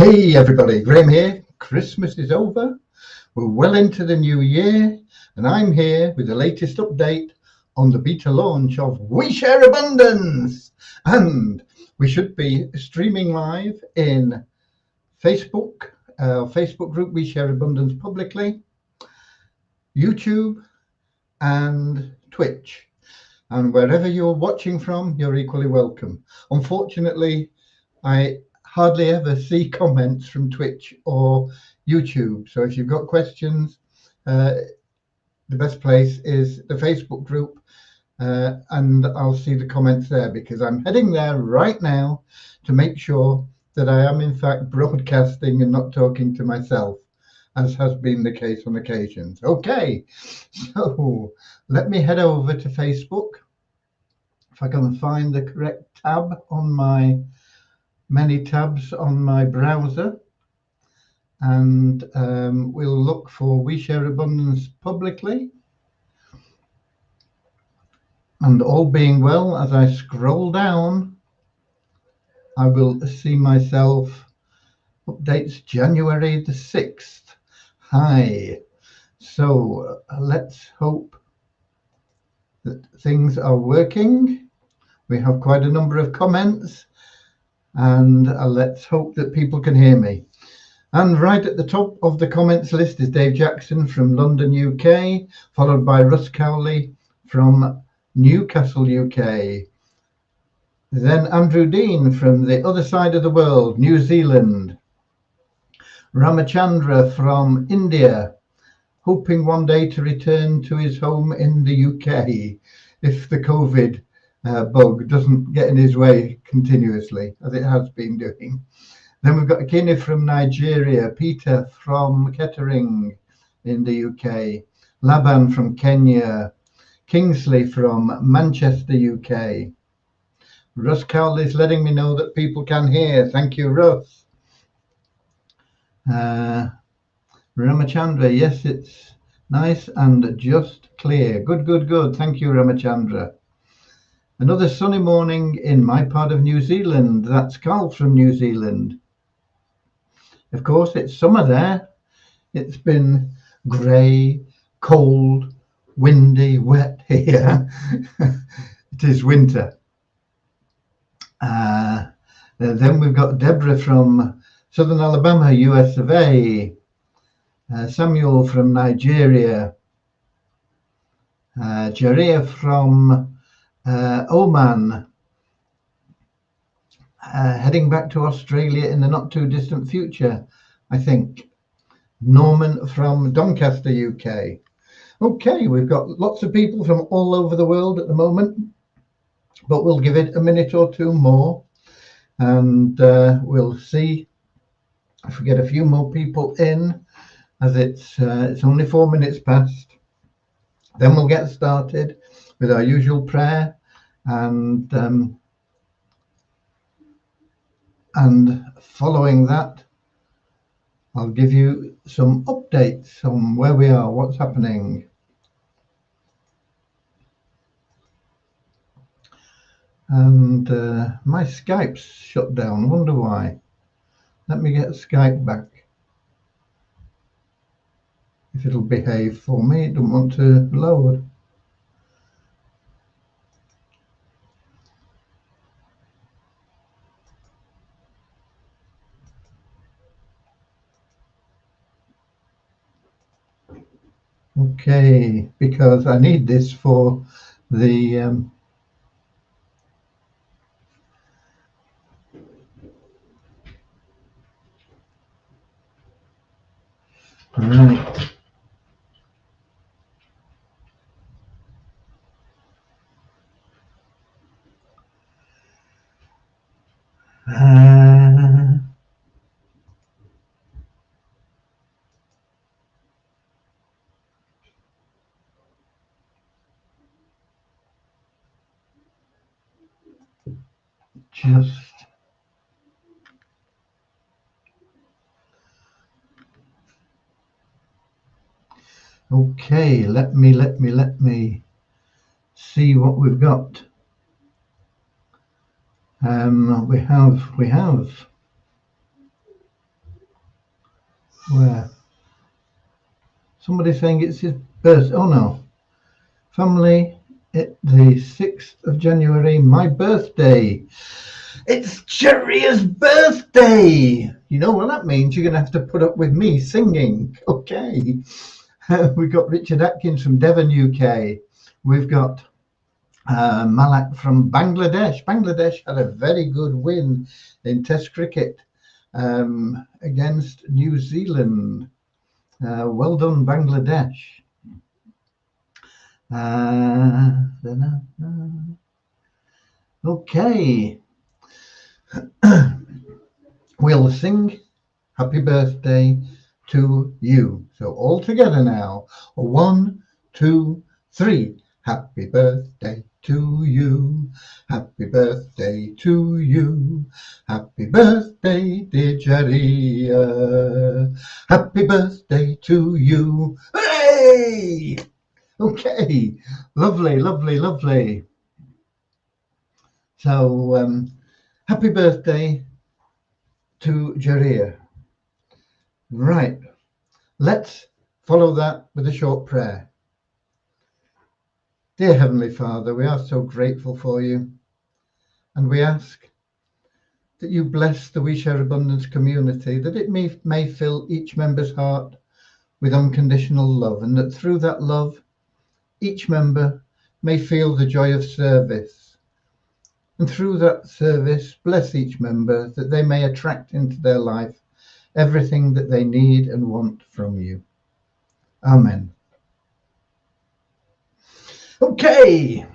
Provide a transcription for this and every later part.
Hey everybody, Graham here. Christmas is over. We're well into the new year, and I'm here with the latest update on the beta launch of We Share Abundance. And we should be streaming live in Facebook, Facebook group We Share Abundance publicly, YouTube, and Twitch. And wherever you're watching from, you're equally welcome. Unfortunately, I hardly ever see comments from Twitch or YouTube. So if you've got questions, the best place is the Facebook group, and I'll see the comments there, because I'm heading there right now to make sure that I am in fact broadcasting and not talking to myself, as has been the case on occasions. Okay, so let me head over to Facebook. If I can find the correct tab on my many tabs on my browser, and we'll look for We Share Abundance publicly. And all being well, as I scroll down, I will see myself updates January the 6th. Hi. So let's hope that things are working. We have quite a number of comments, and let's hope that people can hear me. And right at the top of the comments list is Dave Jackson from London, UK, followed by Russ Cowley from Newcastle, UK. Then Andrew Dean from the other side of the world, New Zealand. Ramachandra from India, hoping one day to return to his home in the UK if the COVID bug doesn't get in his way continuously, as it has been doing. Then we've got Akini from Nigeria, Peter from Kettering in the UK, Laban from Kenya, Kingsley from Manchester, UK. Russ Cowley is letting me know that people can hear. Thank you, Russ. Ramachandra, yes, it's nice and just clear. Good, good, good. Thank you, Ramachandra. Another sunny morning in my part of New Zealand. That's Carl from New Zealand. Of course, it's summer there. It's been grey, cold, windy, wet here. It is winter. Then we've got Deborah from Southern Alabama, US of A. Samuel from Nigeria. Jaria from Oman. Heading back to Australia in the not too distant future, I think. Norman from Doncaster, UK. Okay, we've got lots of people from all over the world at the moment, but we'll give it a minute or two more, and we'll see if we get a few more people in, as it's only 4 minutes past. Then we'll get started with our usual prayer, and following that, I'll give you some updates on where we are, what's happening. And my Skype's shut down. Wonder why. Let me get Skype back. If it'll behave for me, it don't want to load. Okay, because I need this for the right. Just okay. Let me see what we've got. We have Where? Somebody saying it's his birthday. Oh no. Family, the 6th of January, my birthday. It's Jaria's birthday. You know what that means? You're going to have to put up with me singing. Okay. We've got Richard Atkins from Devon, UK. We've got Malak from Bangladesh. Bangladesh had a very good win in Test cricket against New Zealand. Well done, Bangladesh. Okay. We'll sing happy birthday to you. So all together now. 1, 2, 3. Happy birthday to you. Happy birthday to you. Happy birthday, dear Jaria. Happy birthday to you. Hooray! Okay. Lovely, lovely, lovely. So, happy birthday to Jaria. Right. Let's follow that with a short prayer. Dear Heavenly Father, we are so grateful for you, and we ask that you bless the We Share Abundance community, that it may fill each member's heart with unconditional love, and that through that love, each member may feel the joy of service. And through that service, bless each member that they may attract into their life everything that they need and want from you. Amen. Okay.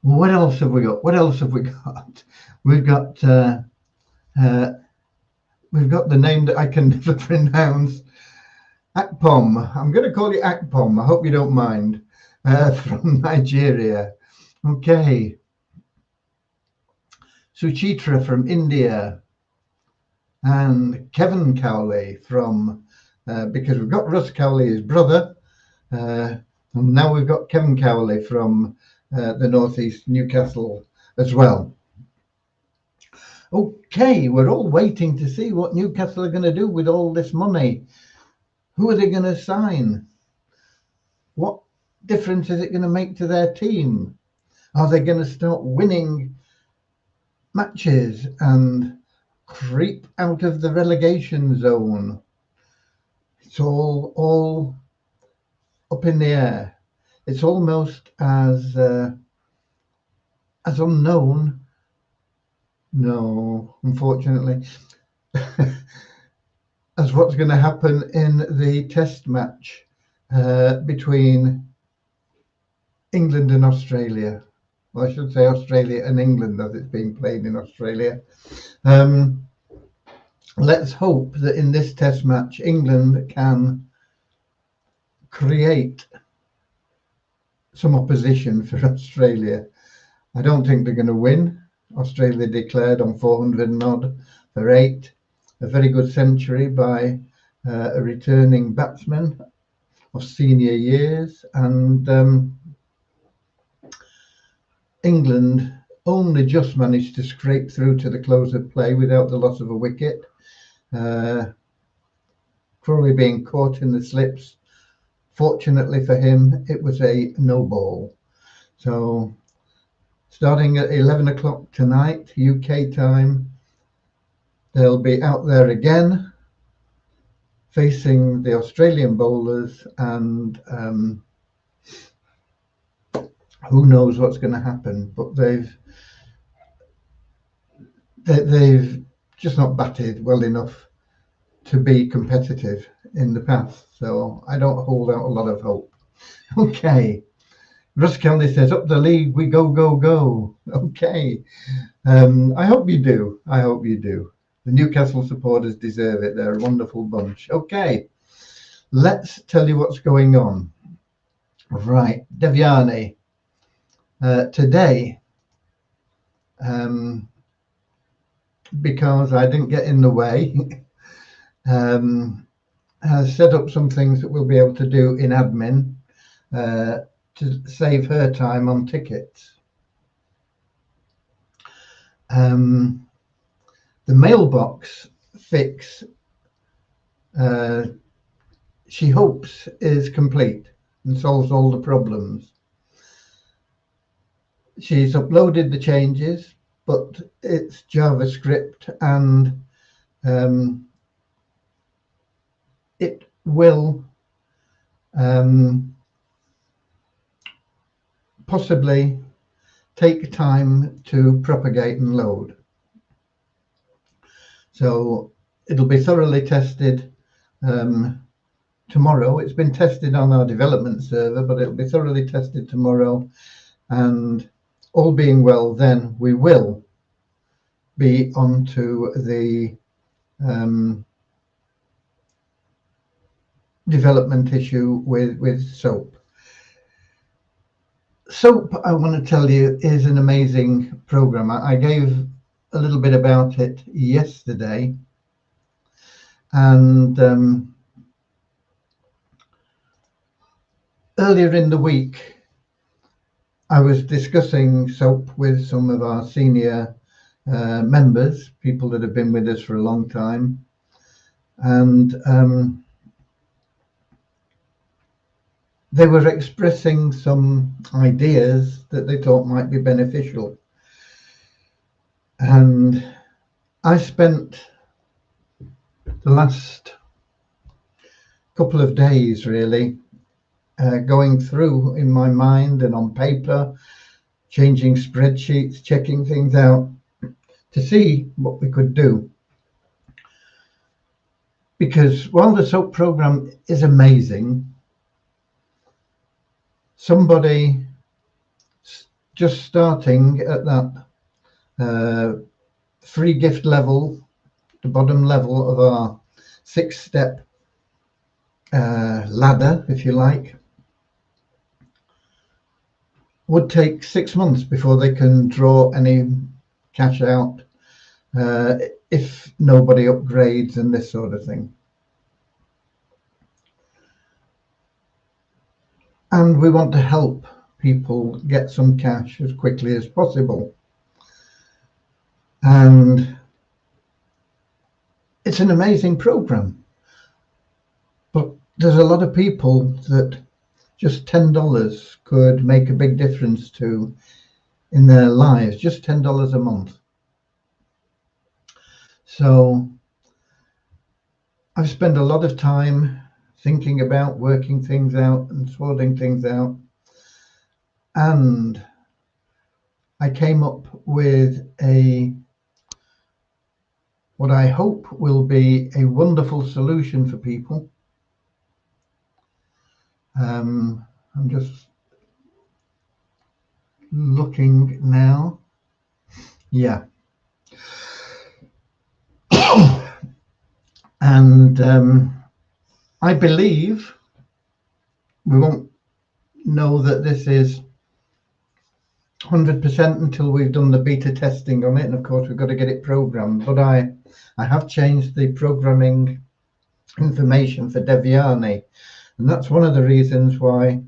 What else have we got? What else have we got? We've got the name that I can never pronounce. Akpom. I'm going to call you Akpom. I hope you don't mind. From Nigeria. Okay. Suchitra from India. And Kevin Cowley from, because we've got Russ Cowley, his brother. And now we've got Kevin Cowley from the Northeast, Newcastle as well. Okay, we're all waiting to see what Newcastle are going to do with all this money. Who are they going to sign? What difference is it going to make to their team? Are they going to start winning matches and creep out of the relegation zone? It's all up in the air. It's almost as unknown. No, unfortunately, as what's going to happen in the test match between England and Australia. Well, I should say Australia and England, as it's being played in Australia. Let's hope that in this test match, England can create some opposition for Australia. I don't think they're going to win. Australia declared on 400 and odd for 8. A very good century by a returning batsman of senior years. And England only just managed to scrape through to the close of play without the loss of a wicket. Crawley being caught in the slips. Fortunately for him, it was a no ball. So starting at 11 o'clock tonight, UK time, they'll be out there again facing the Australian bowlers, and who knows what's going to happen. But they've just not batted well enough to be competitive in the past. So I don't hold out a lot of hope. Okay. Russ Kelly says, up the league, we go, go, go. Okay. I hope you do. I hope you do. The Newcastle supporters deserve it. They're a wonderful bunch. Okay. Let's tell you what's going on. Right. Devyani. Today, because I didn't get in the way, has set up some things that we'll be able to do in admin to save her time on tickets. The mailbox fix she hopes is complete and solves all the problems. She's uploaded the changes, but it's JavaScript, and it will possibly take time to propagate and load. So it'll be thoroughly tested tomorrow. It's been tested on our development server, but it'll be thoroughly tested tomorrow, and all being well, then we will be onto the development issue with SOAP. SOAP, I want to tell you, is an amazing program. I gave a little bit about it yesterday, and earlier in the week I was discussing SOAP with some of our senior members, people that have been with us for a long time, and they were expressing some ideas that they thought might be beneficial. And I spent the last couple of days really going through in my mind and on paper, changing spreadsheets, checking things out to see what we could do. Because while the SOAP program is amazing, somebody just starting at that free gift level, the bottom level of our 6-step ladder, if you like, would take 6 months before they can draw any cash out if nobody upgrades and this sort of thing. And we want to help people get some cash as quickly as possible. And it's an amazing program. But there's a lot of people that just $10 could make a big difference to in their lives, just $10 a month. So I've spent a lot of time thinking about working things out and sorting things out, and I came up with what I hope will be a wonderful solution for people. I'm just looking now. Yeah. And I believe we won't know that this is 100% until we've done the beta testing on it, and of course we've got to get it programmed. But I have changed the programming information for Devyani, and that's one of the reasons why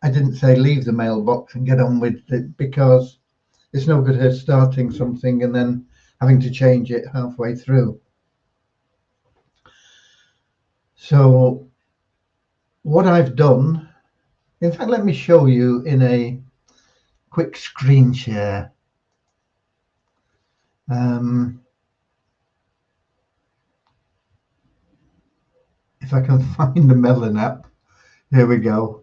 I didn't say leave the mailbox and get on with it, because it's no good her starting something and then having to change it halfway through. So what I've done, in fact, let me show you in a quick screen share. If I can find the Melon app, here we go.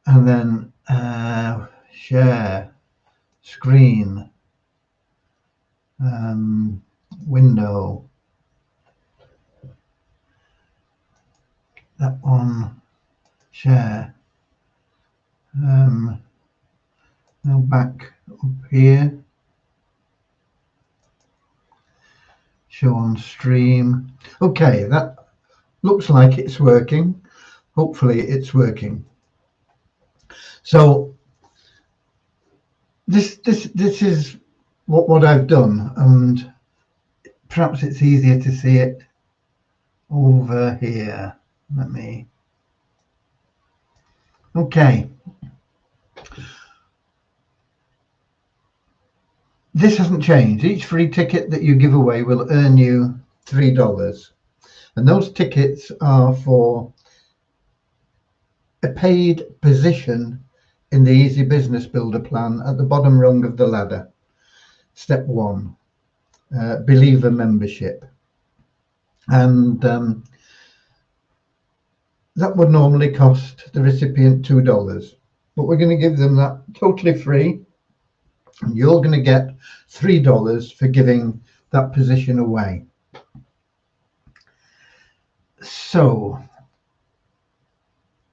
And then share screen, window, that one, share. Now back up here, show on stream. Okay, that looks like it's working. Hopefully it's working. So this is what I've done, and perhaps it's easier to see it over here. Let me. Okay. This hasn't changed. Each free ticket that you give away will earn you $3. And those tickets are for a paid position in the Easy Business Builder plan at the bottom rung of the ladder. Step 1, believer membership. And that would normally cost the recipient $2, but we're going to give them that totally free. And you're going to get $3 for giving that position away. So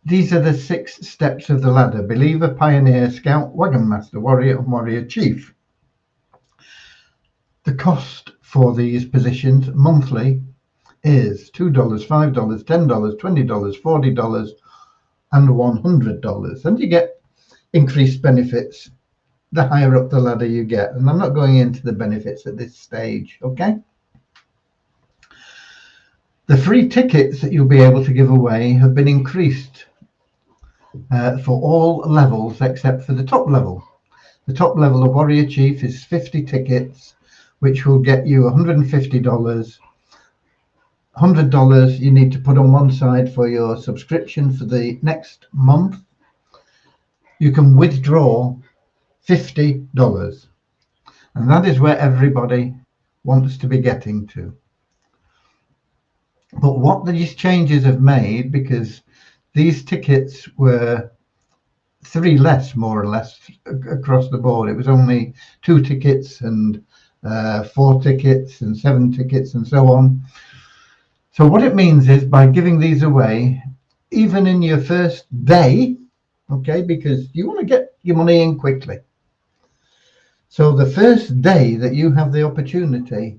these are the 6 steps of the ladder: believer, pioneer, scout, wagon master, warrior, and warrior chief. The cost for these positions monthly is $2, $5, $10, $20, $40, and $100. And you get increased benefits the higher up the ladder you get. And I'm not going into the benefits at this stage, okay? The free tickets that you'll be able to give away have been increased for all levels except for the top level. The top level of Warrior Chief is 50 tickets, which will get you $150. $100 you need to put on one side for your subscription for the next month. You can withdraw $50, and that is where everybody wants to be getting to. But what these changes have made, because these tickets were 3 less, more or less, across the board. It was only 2 tickets and 4 tickets and 7 tickets and so on. So what it means is, by giving these away, even in your first day, okay, because you want to get your money in quickly. So the first day that you have the opportunity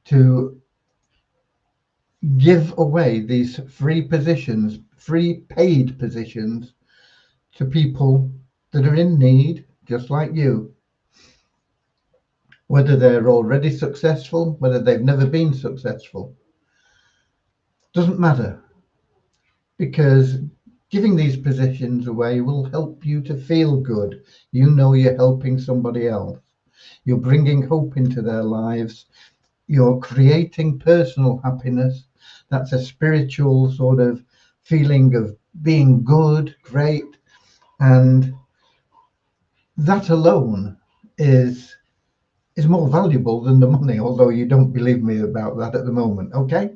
to give away these free positions, free paid positions, to people that are in need, just like you, whether they're already successful, whether they've never been successful, doesn't matter, because giving these positions away will help you to feel good. You know you're helping somebody else. You're bringing hope into their lives. You're creating personal happiness. That's a spiritual sort of feeling of being good, great. And that alone is more valuable than the money, although you don't believe me about that at the moment, okay?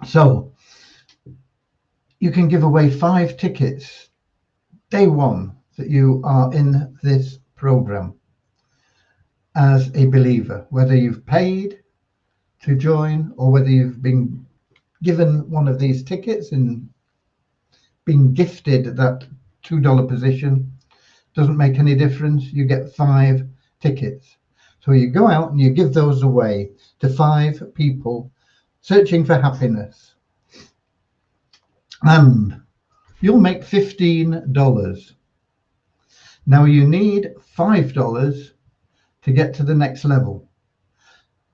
So you can give away 5 tickets day one that you are in this program as a believer, whether you've paid to join or whether you've been given one of these tickets and been gifted that $2 position. Doesn't make any difference. You get 5 tickets. So you go out and you give those away to 5 people searching for happiness. And you'll make $15. Now you need $5 to get to the next level.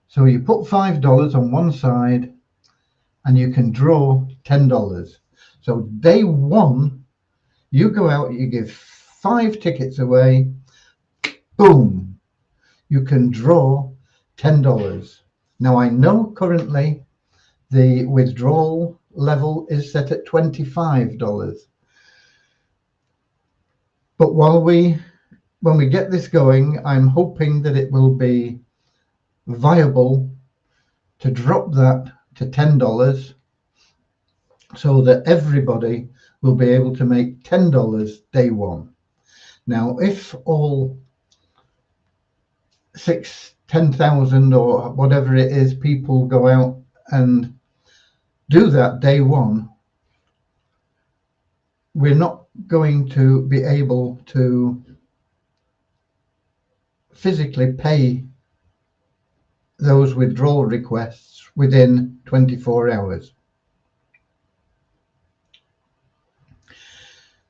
So you put $5 on one side and you can draw $10. So day one, you go out, you give 5 tickets away, boom, you can draw $10. Now I know currently the withdrawal level is set at $25. But when we get this going, I'm hoping that it will be viable to drop that to $10 so that everybody will be able to make $10 day one. Now, if all 10,000 or whatever it is people go out and do that day one, we're not going to be able to physically pay those withdrawal requests within 24 hours.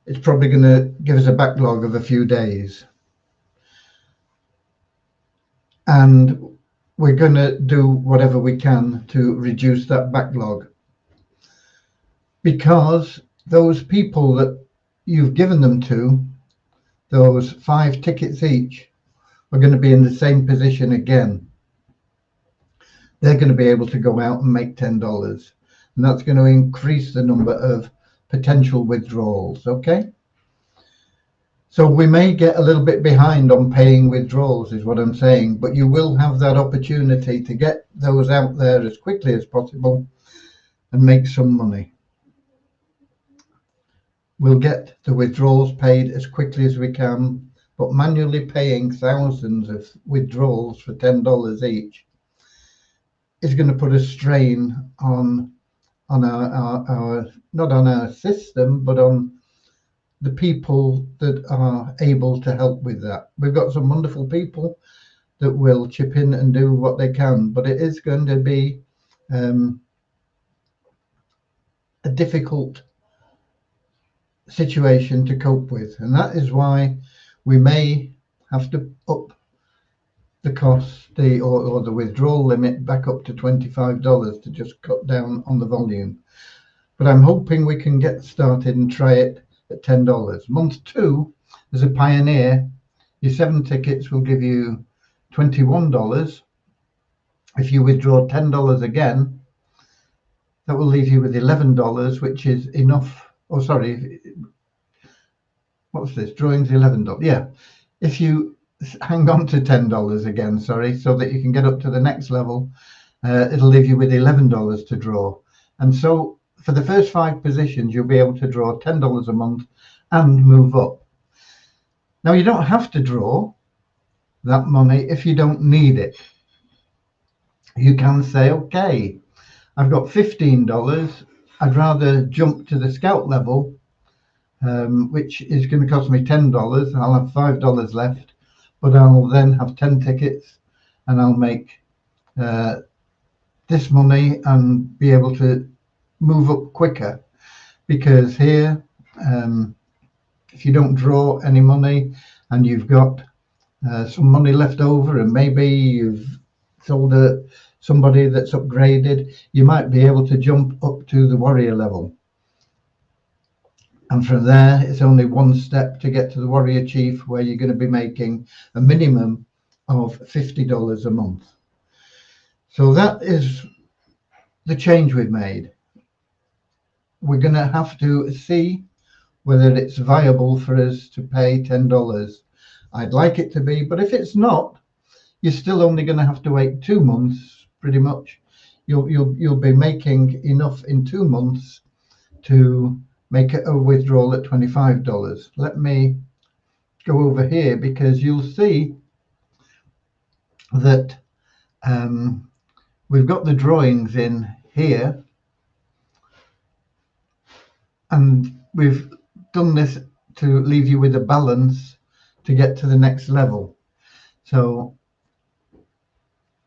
It's probably going to give us a backlog of a few days. And we're going to do whatever we can to reduce that backlog, because those people that you've given them to, those 5 tickets each, are going to be in the same position again. they're going to be able to go out and make $10, and that's going to increase the number of potential withdrawals. Okay, so we may get a little bit behind on paying withdrawals, is what I'm saying, but you will have that opportunity to get those out there as quickly as possible and make some money. We'll get the withdrawals paid as quickly as we can, but manually paying thousands of withdrawals for $10 each is going to put a strain on our not on our system, but on the people that are able to help with that. We've got some wonderful people that will chip in and do what they can, but it is going to be a difficult situation to cope with, and that is why we may have to up the cost, or the withdrawal limit back up to $25 to just cut down on the volume. But I'm hoping we can get started and try it at $10. Month 2, as a pioneer, your 7 tickets will give you $21. If you withdraw $10 again, that will leave you with $11, which is enough. Oh, sorry, what's this? Drawing's $11. Yeah, if you hang on to $10 again, sorry, so that you can get up to the next level, it'll leave you with $11 to draw. And so for the first 5 positions, you'll be able to draw $10 a month and move up. Now, you don't have to draw that money if you don't need it. You can say, okay, I've got $15. I'd rather jump to the scout level, which is going to cost me $10. I'll have $5 left, but I'll then have 10 tickets and I'll make this money and be able to move up quicker, because here, if you don't draw any money and you've got some money left over, and maybe you've sold somebody that's upgraded, you might be able to jump up to the warrior level, and from there it's only one step to get to the warrior chief, where you're going to be making a minimum of $50 a month. So that is the change we've made. We're going to have to see whether it's viable for us to pay $10. I'd like it to be, but if it's not, you're still only going to have to wait 2 months, pretty much. You'll be making enough in 2 months to make a withdrawal at $25. Let me go over here, because you'll see that we've got the drawings in here, and we've done this to leave you with a balance to get to the next level. So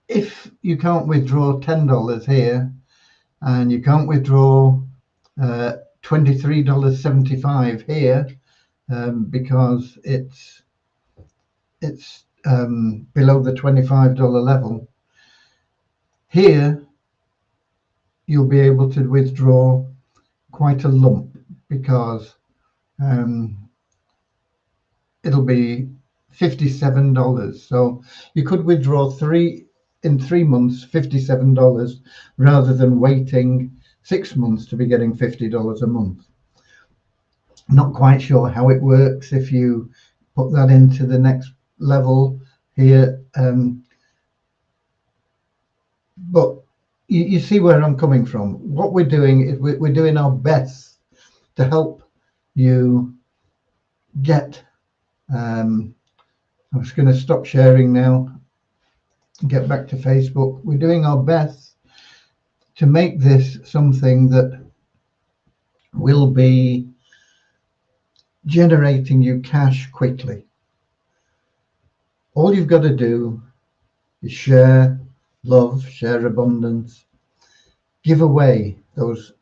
if you can't withdraw $10 here, and you can't withdraw $23.75 here, because it's below the $25 level, here you'll be able to withdraw quite a lump, because it'll be $57. So you could withdraw in 3 months $57, rather than waiting 6 months to be getting $50 a month. Not quite sure how it works if you put that into the next level here, but you see where I'm coming from. What we're doing is we're doing our best to help you get. I'm just going to stop sharing now, get back to Facebook. We're doing our best to make this something that will be generating you cash quickly. All you've got to do is share love, share abundance, give away those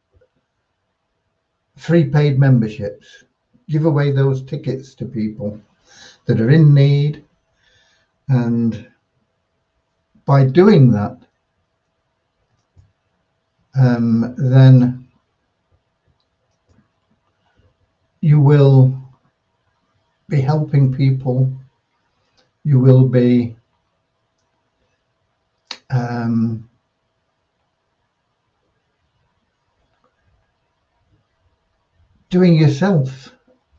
free paid memberships, give away those tickets to people that are in need. And by doing that, then you will be helping people. You will be doing yourself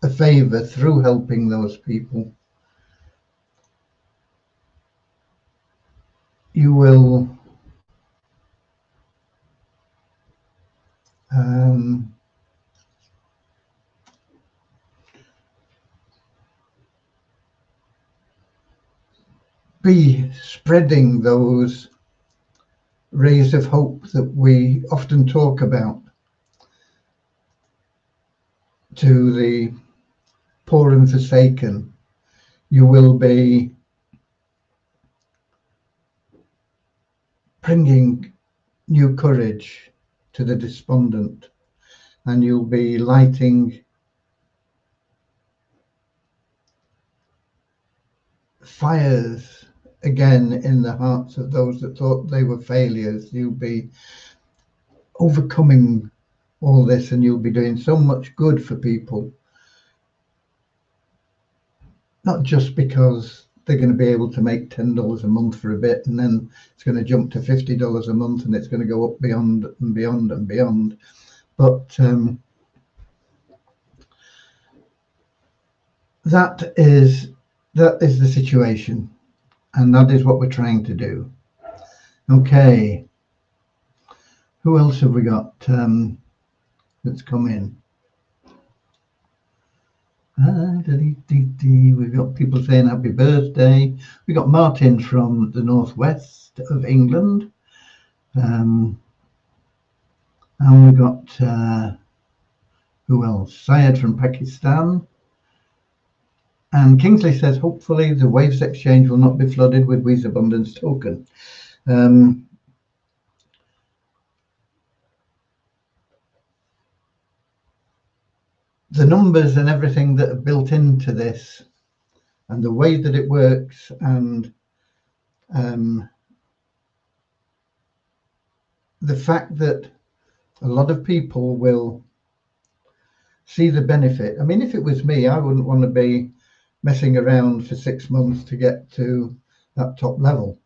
a favor through helping those people. You will be spreading those rays of hope that we often talk about to the poor and forsaken. You will be bringing new courage to the despondent, and you'll be lighting fires again in the hearts of those that thought they were failures. You'll be overcoming all this, and you'll be doing so much good for people, not just because they're going to be able to make $10 a month for a bit, and then it's going to jump to $50 a month, and it's going to go up beyond and beyond and beyond. But that is the situation, and that is what we're trying to do. Okay, who else have we got that's come in? We've got people saying happy birthday. We got Martin from the northwest of England, and we got who else? Syed from Pakistan. And Kingsley says, hopefully the Waves exchange will not be flooded with Weeze Abundance token. The numbers and everything that are built into this, and the way that it works, and the fact that a lot of people will see the benefit. I mean, if it was me, I wouldn't want to be messing around for 6 months to get to that top level.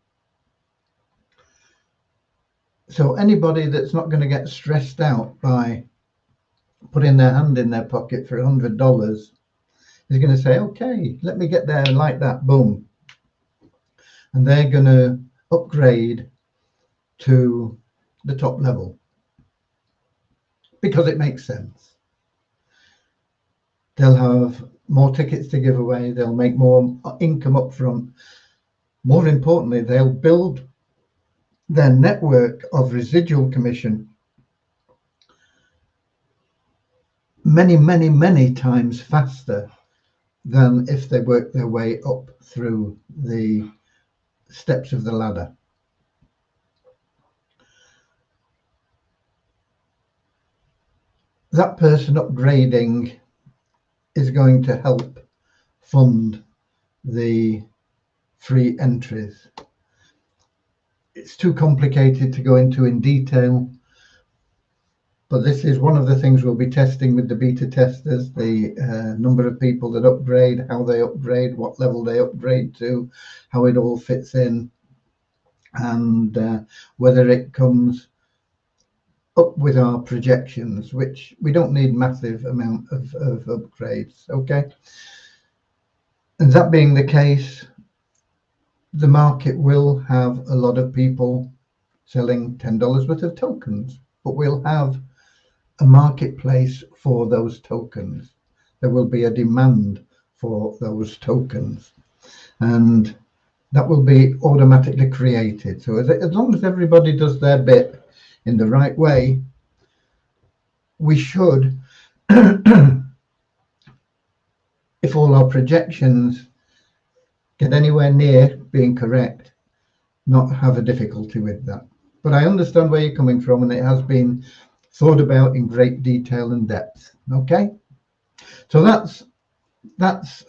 So anybody that's not going to get stressed out by putting their hand in their pocket for $100 is going to say, okay, let me get there like that, boom. And they're going to upgrade to the top level because it makes sense. They'll have more tickets to give away. They'll make more income up front. More importantly, they'll build their network of residual commission many, many, many times faster than if they work their way up through the steps of the ladder. That person upgrading is going to help fund the free entries. It's too complicated to go into in detail, but this is one of the things we'll be testing with the beta testers, the number of people that upgrade, how they upgrade, what level they upgrade to, how it all fits in, and whether it comes up with our projections, which we don't need massive amount of upgrades. Okay, and that being the case, the market will have a lot of people selling $10 worth of tokens, but we'll have a marketplace for those tokens. There will be a demand for those tokens, and that will be automatically created. So as long as everybody does their bit in the right way, we should, if all our projections get anywhere near being correct, not have a difficulty with that. But I understand where you're coming from, and it has been thought about in great detail and depth. Okay, so that's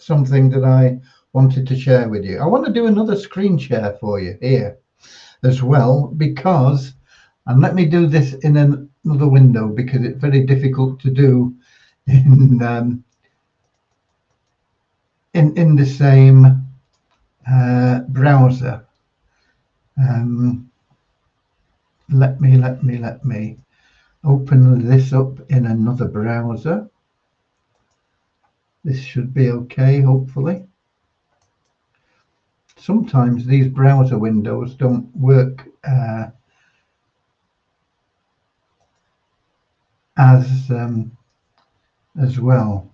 something that I wanted to share with you. I want to do another screen share for you here as well, because, and let me do this in another window because it's very difficult to do in the same browser. Let me open this up in another browser. This should be okay, hopefully. Sometimes these browser windows don't work as well.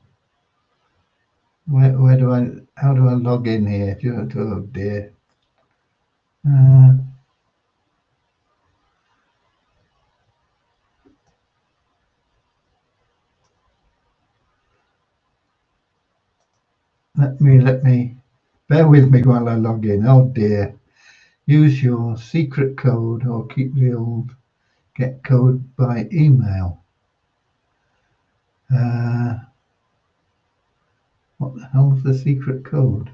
How do I log in here? Oh dear. Let me, bear with me while I log in. Oh dear. Use your secret code or keep the old get code by email. What the hell's the secret code?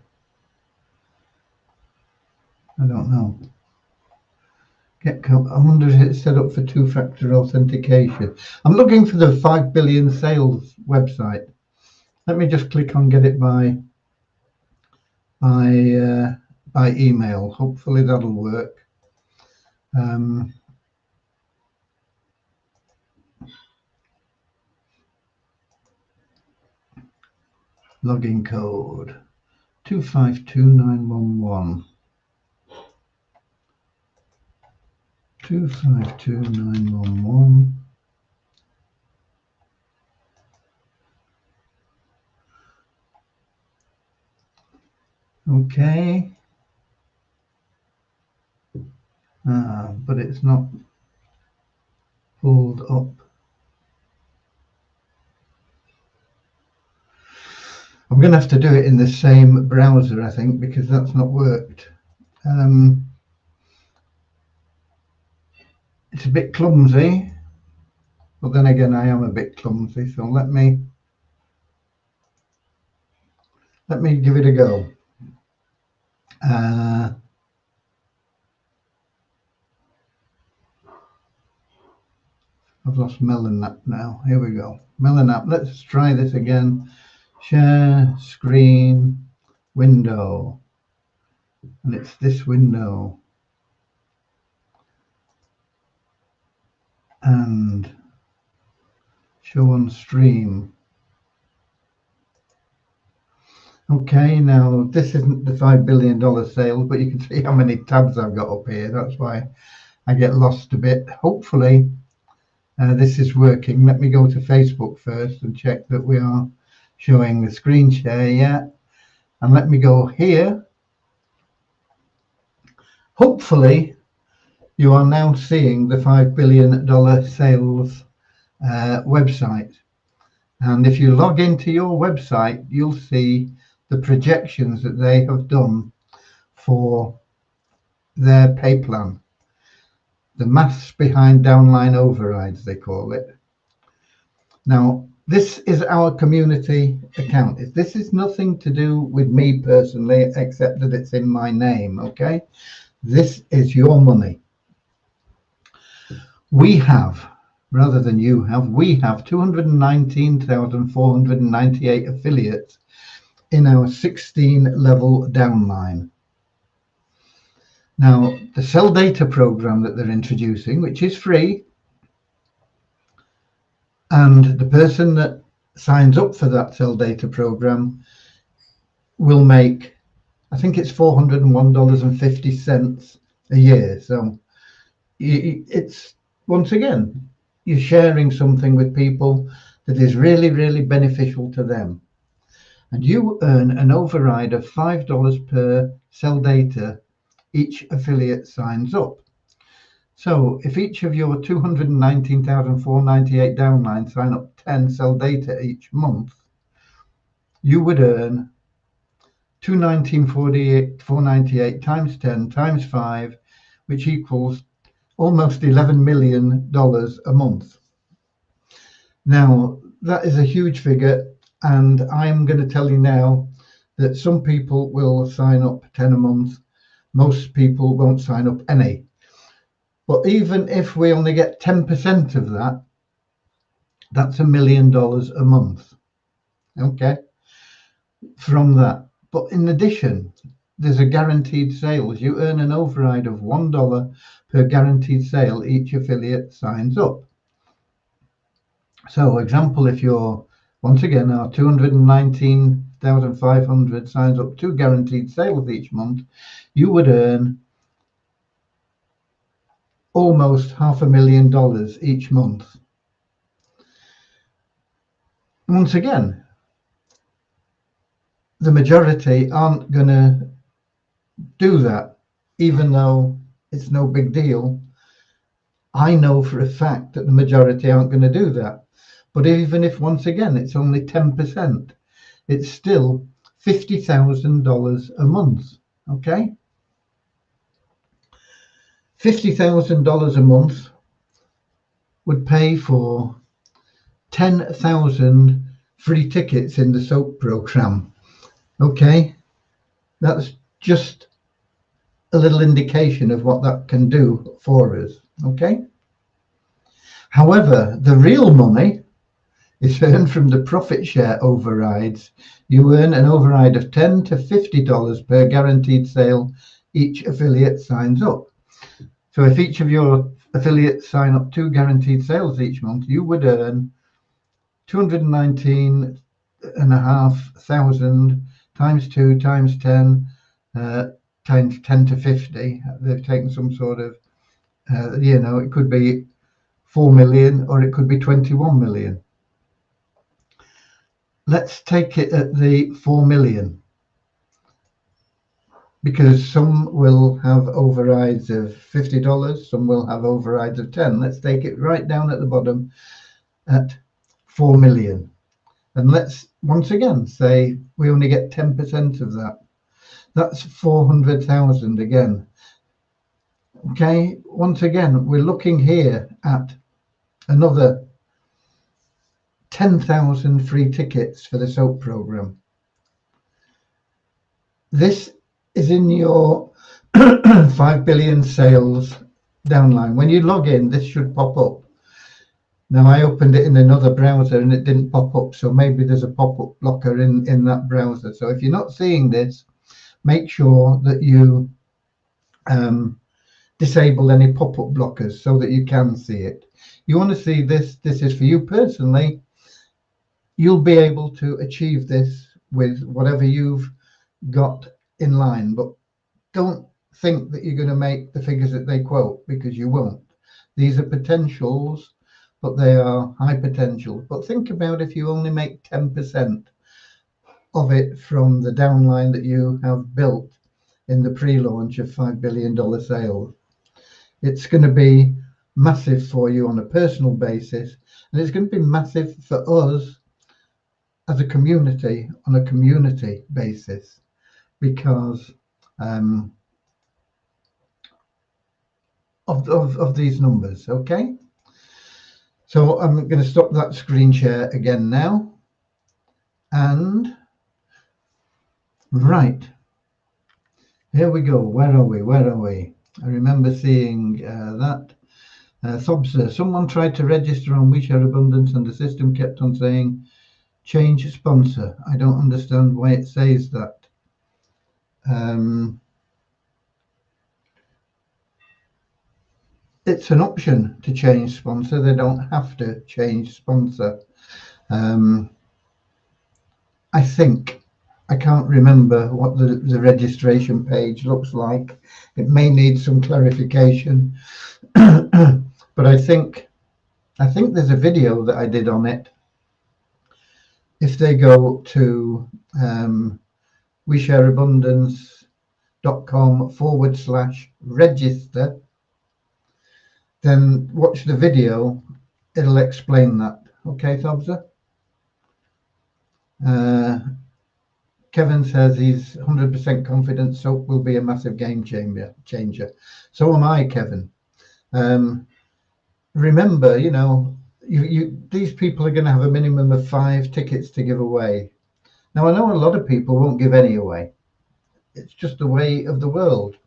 I don't know. Get code. I wonder if it's set up for two-factor authentication. I'm looking for the 5 billion sales website. Let me just click on get it by email. Hopefully that'll work. Login code 252911. 252911. Okay. But it's not pulled up. I'm going to have to do it in the same browser, I think, because that's not worked. It's a bit clumsy, but then again, I am a bit clumsy, so let me give it a go. I've lost Melon app now. Here we go. Melon app. Let's try this again. Share screen window. And it's this window. And show on stream. Okay, now this isn't the $5 billion sale, but you can see how many tabs I've got up here. That's why I get lost a bit. Hopefully this is working. Let me go to Facebook first and check that we are showing the screen share. Yeah, and let me go here. Hopefully you are now seeing the $5 billion sales website. And if you log into your website, you'll see the projections that they have done for their pay plan. The maths behind downline overrides, they call it. Now, this is our community account. This is nothing to do with me personally, except that it's in my name, okay? This is your money. We have, rather than you have, we have 219,498 affiliates in our 16-level downline. Now, the Sell Data program that they're introducing, which is free, and the person that signs up for that Sell Data program will make, I think it's $401.50 a year. So it's, once again, you're sharing something with people that is really, really beneficial to them. And you earn an override of $5 per Sell Data each affiliate signs up. So if each of your 219,498 downlines sign up 10 Sell Data each month, you would earn 219,498 times 10 times 5, which equals almost $11 million a month. Now, that is a huge figure, and I'm going to tell you now that some people will sign up 10 a month. Most people won't sign up any. But even if we only get 10% of that, that's $1 million a month. Okay, from that. But in addition, there's a guaranteed sales. You earn an override of $1 per guaranteed sale each affiliate signs up. So, example, if you're once again, our 219,500 signs up to guaranteed sales each month, you would earn almost $500,000 each month. Once again, the majority aren't going to do that, even though it's no big deal. I know for a fact that the majority aren't going to do that. But even if, once again, it's only 10%, it's still $50,000 a month. Okay? $50,000 a month would pay for 10,000 free tickets in the SOAP program. Okay? That's just a little indication of what that can do for us. Okay? However, the real money is earned from the profit share overrides. You earn an override of $10 to $50 per guaranteed sale each affiliate signs up. So if each of your affiliates sign up 2 guaranteed sales each month, you would earn 219,500 times 2 times 10 times 10 to 50. They've taken some sort of, it could be 4 million or it could be 21 million. Let's take it at the 4 million, because some will have overrides of $50, some will have overrides of 10. Let's take it right down at the bottom at 4 million. And let's once again say we only get 10% of that. That's 400,000 again. Okay, once again, we're looking here at another 10,000 free tickets for the SOAP program. This is in your 5 billion sales downline. When you log in, this should pop up. Now, I opened it in another browser and it didn't pop up, so maybe there's a pop-up blocker in that browser. So if you're not seeing this, make sure that you disable any pop-up blockers so that you can see it. You want to see this. This is for you personally. You'll be able to achieve this with whatever you've got in line, but don't think that you're going to make the figures that they quote, because you won't. These are potentials, but they are high potential. But think about if you only make 10% of it from the downline that you have built in the pre-launch of $5 billion sales. It's going to be massive for you on a personal basis, and it's going to be massive for us as a community on a community basis, because of these numbers. Okay, so I'm going to stop that screen share again now, and right, here we go. Where are we? I remember seeing that. Thobsa, someone tried to register on WeShare Abundance and the system kept on saying change sponsor. I don't understand why it says that. It's an option to change sponsor. They don't have to change sponsor. I think, I can't remember what the registration page looks like. It may need some clarification, but I think there's a video that I did on it. If they go to WeShareAbundance.com/register, then watch the video. It'll explain that. Okay, Thobsa? Kevin says he's 100% confident SOAP will be a massive game changer. So am I, Kevin. Remember, these people are going to have a minimum of 5 tickets to give away. Now, I know a lot of people won't give any away. It's just the way of the world.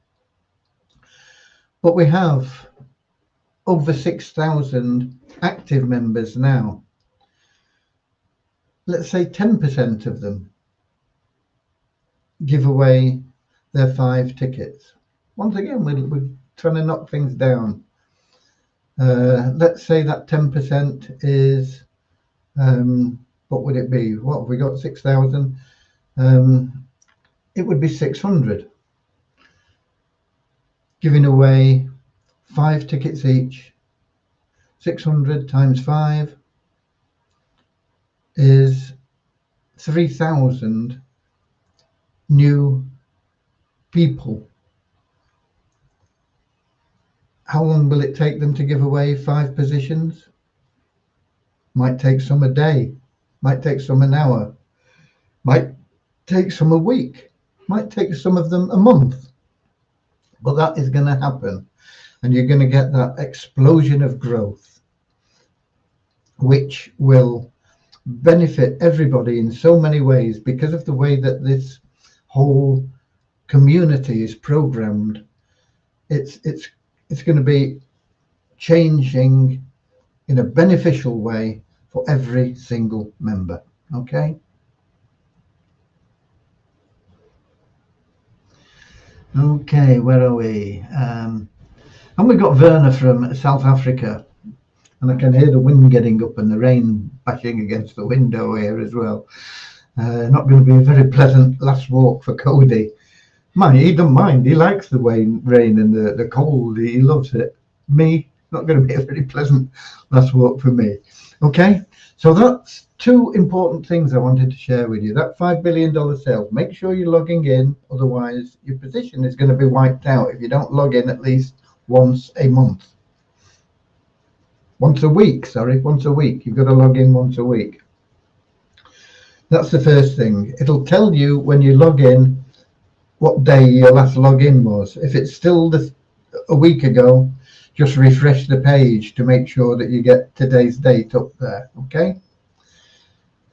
But we have over 6,000 active members now. Let's say 10% of them give away their 5 tickets. Once again, we're trying to knock things down. Let's say that 10% is, what would it be? What have we got? 6,000. It would be 600. Giving away 5 tickets each. 600 times 5 is 3,000 new people. How long will it take them to give away 5 positions? Might take some a day, might take some an hour, might take some a week, might take some of them a month. But that is going to happen, and you're going to get that explosion of growth, which will benefit everybody in so many ways because of the way that this whole community is programmed. It's going to be changing in a beneficial way for every single member. Okay. Okay, where are we? And we've got Werner from South Africa, and I can hear the wind getting up and the rain bashing against the window here as well. Not going to be a very pleasant last walk for Cody. He doesn't mind. He likes the rain and the cold. He loves it. Me, not going to be a very pleasant last walk for me. Okay, so that's 2 important things I wanted to share with you. That $5 billion sale. Make sure you're logging in, otherwise your position is going to be wiped out if you don't log in at least once a month. Once a week. You've got to log in once a week. That's the first thing. It'll tell you when you log in what day your last login was. If it's still a week ago, just refresh the page to make sure that you get today's date up there. Okay.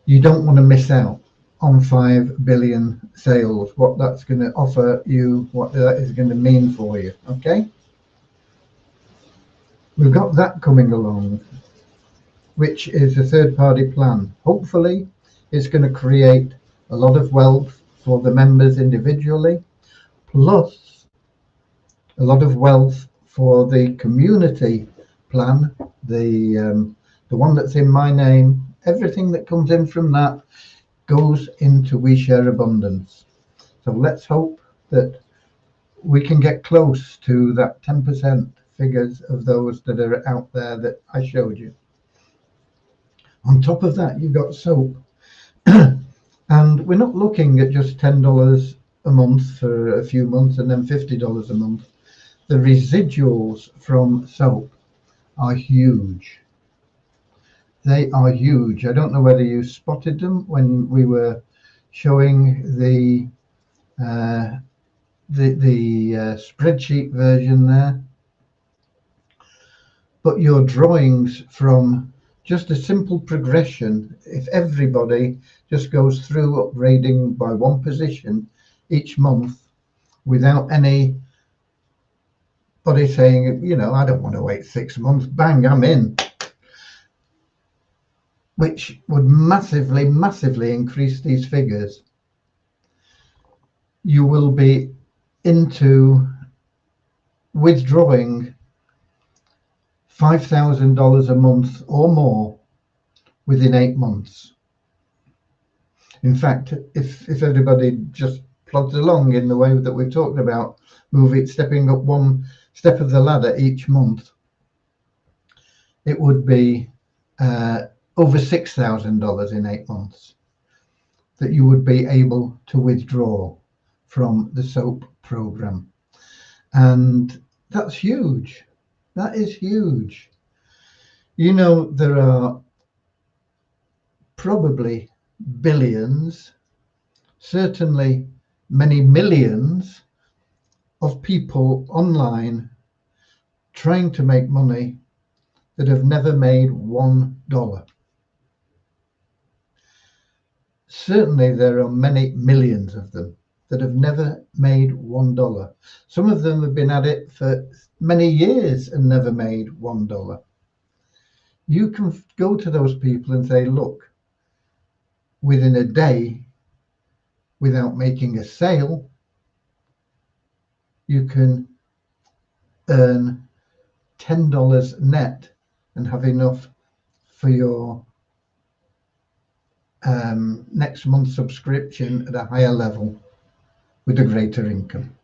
You don't want to miss out on 5 billion sales, what that's going to offer you, what that is going to mean for you. Okay. We've got that coming along, which is a third-party plan. Hopefully, it's going to create a lot of wealth for the members individually, plus a lot of wealth for the community plan, the one that's in my name. Everything that comes in from that goes into We Share Abundance. So let's hope that we can get close to that 10% figures of those that are out there that I showed you. On top of that, you've got soap. And we're not looking at just $10 a month for a few months and then $50 a month. The residuals from soap are huge. They are huge. I don't know whether you spotted them when we were showing the spreadsheet version there. But your drawings from just a simple progression, if everybody just goes through upgrading by 1 position each month without anybody saying, I don't want to wait 6 months, bang, I'm in, which would massively, massively increase these figures. You will be into withdrawing $5,000 a month or more within 8 months. In fact, if everybody just plods along in the way that we've talked about, stepping up 1 step of the ladder each month, it would be over $6,000 in 8 months that you would be able to withdraw from the SOAP program. And that's huge. That is huge. There are probably billions, certainly many millions of people online trying to make money that have never made $1. Certainly there are many millions of them that have never made $1. Some of them have been at it for many years and never made $1. You can go to those people and say, look, within a day, without making a sale, you can earn $10 net and have enough for your next month's subscription at a higher level with a greater income.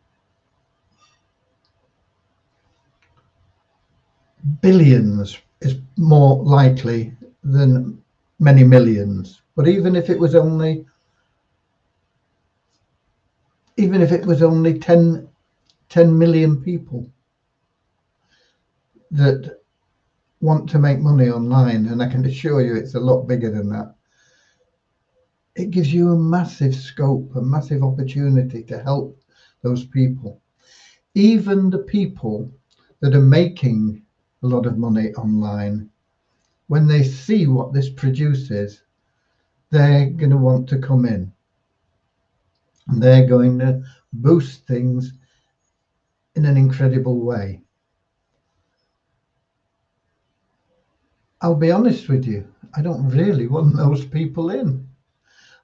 Billions is more likely than many millions, but even if it was only 10 million people that want to make money online, and I can assure you it's a lot bigger than that, it gives you a massive scope, a massive opportunity to help those people. Even the people that are making a lot of money online, when they see what this produces, they're going to want to come in. And they're going to boost things in an incredible way. I'll be honest with you, I don't really want those people in.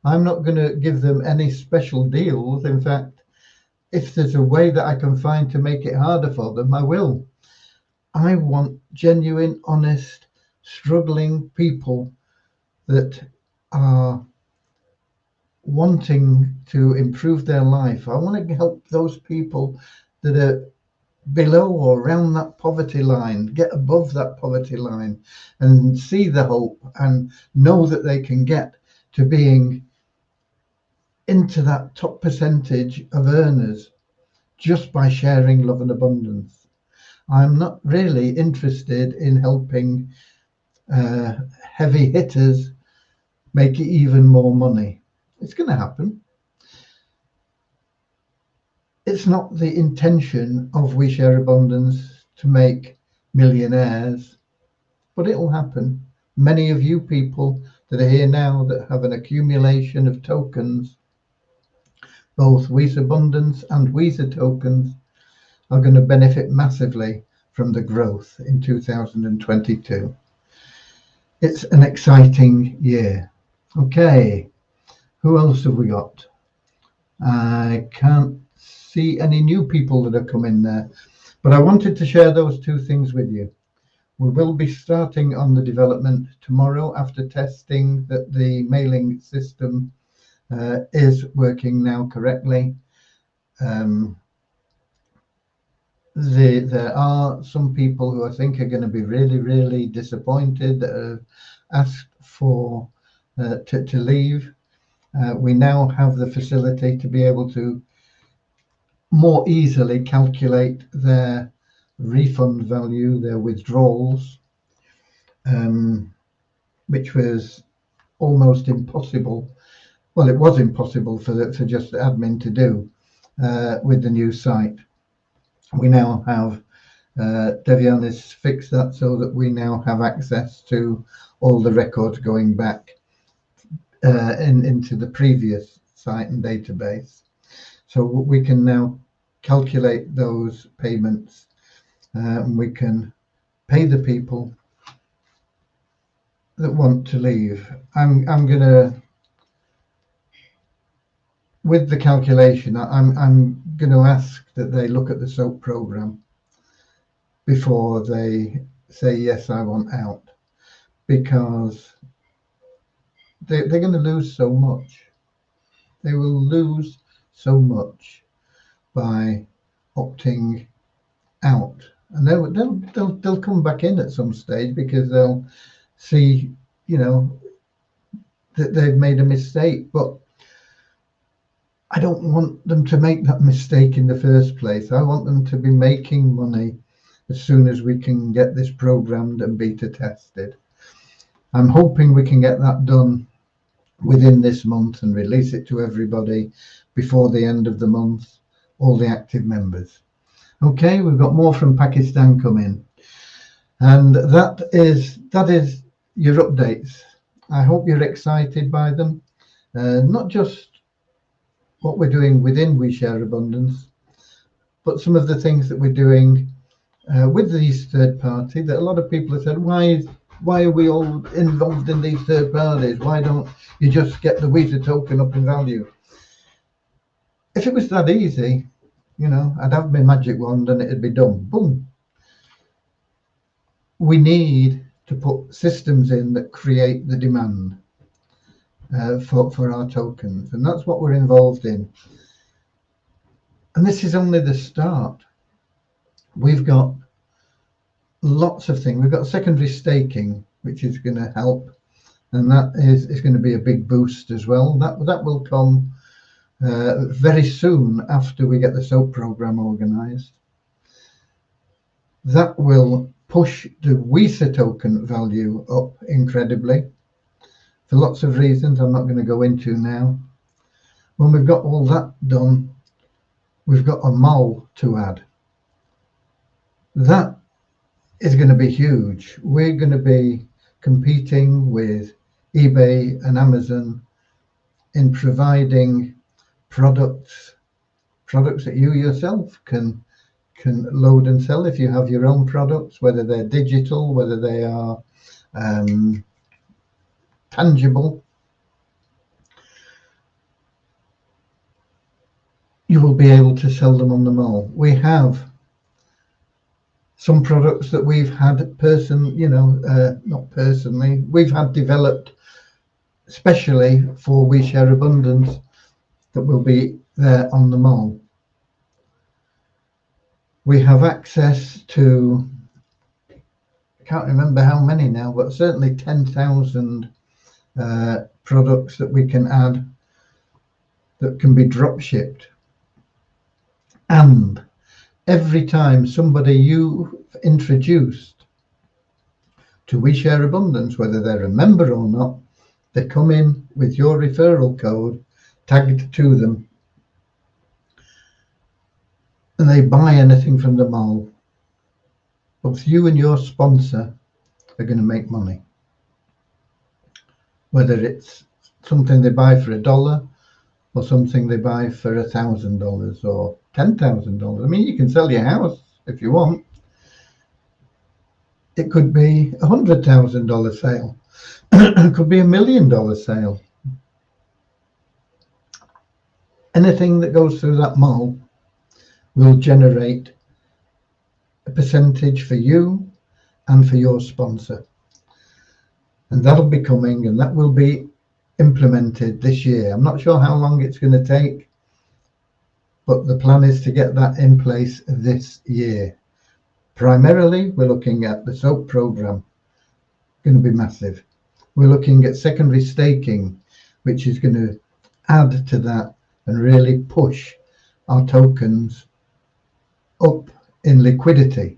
I'm not going to give them any special deals. In fact, if there's a way that I can find to make it harder for them, I will. I want genuine, honest, struggling people that are wanting to improve their life. I want to help those people that are below or around that poverty line, get above that poverty line and see the hope and know that they can get to being into that top percentage of earners just by sharing love and abundance. I'm not really interested in helping heavy hitters make even more money. It's going to happen. It's not the intention of We Share Abundance to make millionaires, but it'll happen. Many of you people that are here now that have an accumulation of tokens, both We's Abundance and Weezer tokens, are going to benefit massively from the growth in 2022. It's an exciting year. Okay, who else have we got? I can't see any new people that have come in there, but I wanted to share those two things with you. We will be starting on the development tomorrow after testing that the mailing system is working now correctly. There are some people who I think are going to be really, really disappointed that have asked for to leave. We now have the facility to be able to more easily calculate their refund value, their withdrawals, which was almost impossible. Well, it was impossible for just the admin to do with the new site. We now have Devian has fixed that so that we now have access to all the records going back into the previous site and database. So we can now calculate those payments and we can pay the people that want to leave. I'm gonna, with the calculation, I'm going to ask that they look at the SOAP program before they say, yes, I want out, because they're going to lose so much. They will lose so much by opting out, and they'll come back in at some stage because they'll see, you know, that they've made a mistake. But I don't want them to make that mistake in the first place. I want them to be making money as soon as we can get this programmed and beta tested. I'm hoping we can get that done within this month and release it to everybody before the end of the month, all the active members. Okay, we've got more from Pakistan coming, and that is your updates. I hope you're excited by them, not just what we're doing within We Share Abundance, but some of the things that we're doing with these third party that a lot of people have said, why are we all involved in these third parties? Why don't you just get the Weezer token up in value? If it was that easy, you know, I'd have my magic wand and it'd be done. Boom. We need to put systems in that create the demand. for our tokens, and that's what we're involved in. And this is only the start. We've got lots of things. We've got secondary staking, which is going to help, and that is going to be a big boost as well. That will come very soon after we get the SOAP program organized. That will push the WISA token value up incredibly for lots of reasons I'm not going to go into now. When we've got all that done, we've got a MOL to add. That is going to be huge. We're going to be competing with eBay and Amazon in providing products that you yourself can load and sell if you have your own products, whether they're digital, whether they are tangible. You will be able to sell them on the MOL. We have some products that we've had not personally, we've had developed especially for We Share Abundance that will be there on the MOL. We have access to, I can't remember how many now, but certainly 10,000 products that we can add that can be drop shipped. And every time somebody you've introduced to We Share Abundance, whether they're a member or not, they come in with your referral code tagged to them, and they buy anything from the MOL, both you and your sponsor are going to make money. Whether it's something they buy for $1 or something they buy for $1,000 or $10,000. I mean, you can sell your house if you want. It could be $100,000 sale. It could be $1 million sale. Anything that goes through that MOL will generate a percentage for you and for your sponsor. And that'll be coming, and that will be implemented this year. I'm not sure how long it's going to take, but the plan is to get that in place this year. Primarily, we're looking at the SOAP program, going to be massive. We're looking at secondary staking, which is going to add to that and really push our tokens up in liquidity.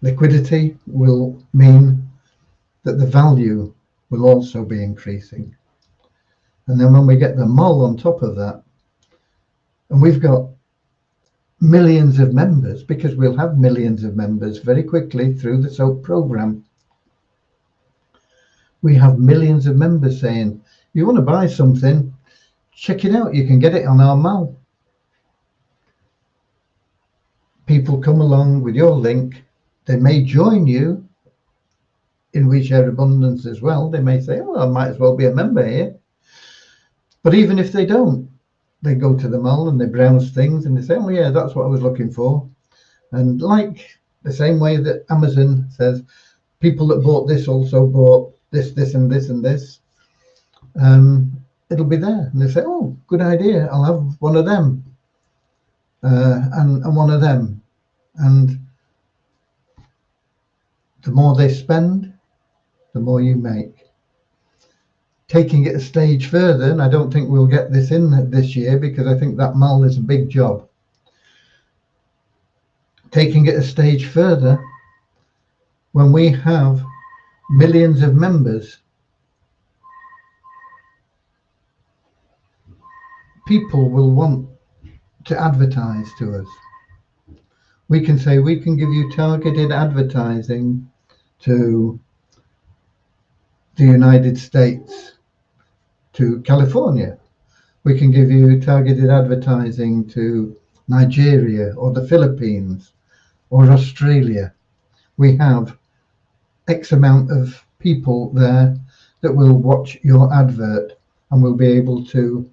Liquidity will mean that the value will also be increasing. And then when we get the MOL on top of that, and we've got millions of members, because we'll have millions of members very quickly through the SOAP program. We have millions of members saying, you want to buy something, check it out, you can get it on our MOL. People come along with your link, they may join you in We Share Abundance as well. They may say, oh, I might as well be a member here. But even if they don't, they go to the MOL and they browse things and they say, oh yeah, that's what I was looking for. And like the same way that Amazon says, people that bought this also bought this, this, and this, and this. It'll be there. And they say, oh, good idea. I'll have one of them and one of them. And the more they spend, the more you make. Taking it a stage further, and I don't think we'll get this in this year because I think that MOL is a big job. Taking it a stage further, when we have millions of members, people will want to advertise to us. We can say we can give you targeted advertising to the United States, to California. We can give you targeted advertising to Nigeria or the Philippines or Australia. We have X amount of people there that will watch your advert, and we'll be able to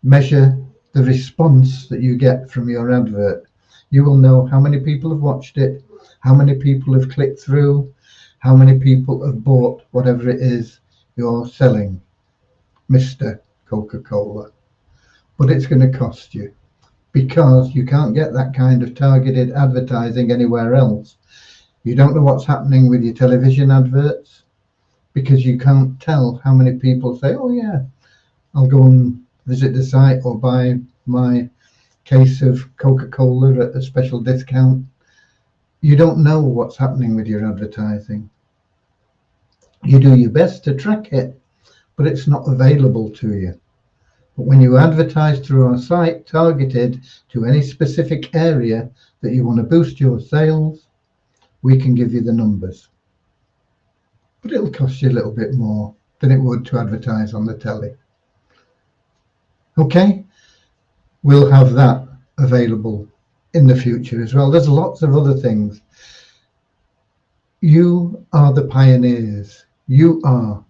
measure the response that you get from your advert. You will know how many people have watched it, how many people have clicked through, how many people have bought whatever it is you're selling. Mr. Coca-Cola. But it's going to cost you, because you can't get that kind of targeted advertising anywhere else. You don't know what's happening with your television adverts, because you can't tell how many people say, oh yeah, I'll go and visit the site or buy my case of Coca-Cola at a special discount. You don't know what's happening with your advertising. You do your best to track it, but it's not available to you. But when you advertise through our site targeted to any specific area that you want to boost your sales, we can give you the numbers. But it'll cost you a little bit more than it would to advertise on the telly. Okay, we'll have that available in the future as well. There's lots of other things. You are the pioneers. You are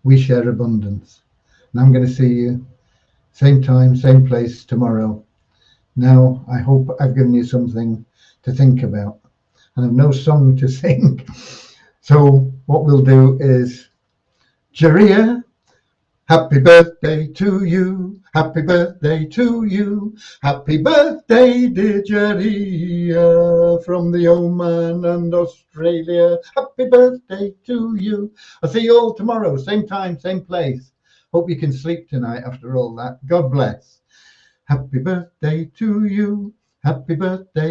We Share Abundance. And I'm going to see you same time, same place tomorrow. Now, I hope I've given you something to think about. And I've no song to sing. So what we'll do is, Jeria, happy birthday to you. Happy birthday to you. Happy birthday, dear Jeria, from the Oman and Australia. Happy birthday to you. I'll see you all tomorrow, same time, same place. Hope you can sleep tonight after all that. God bless. Happy birthday to you. Happy birthday.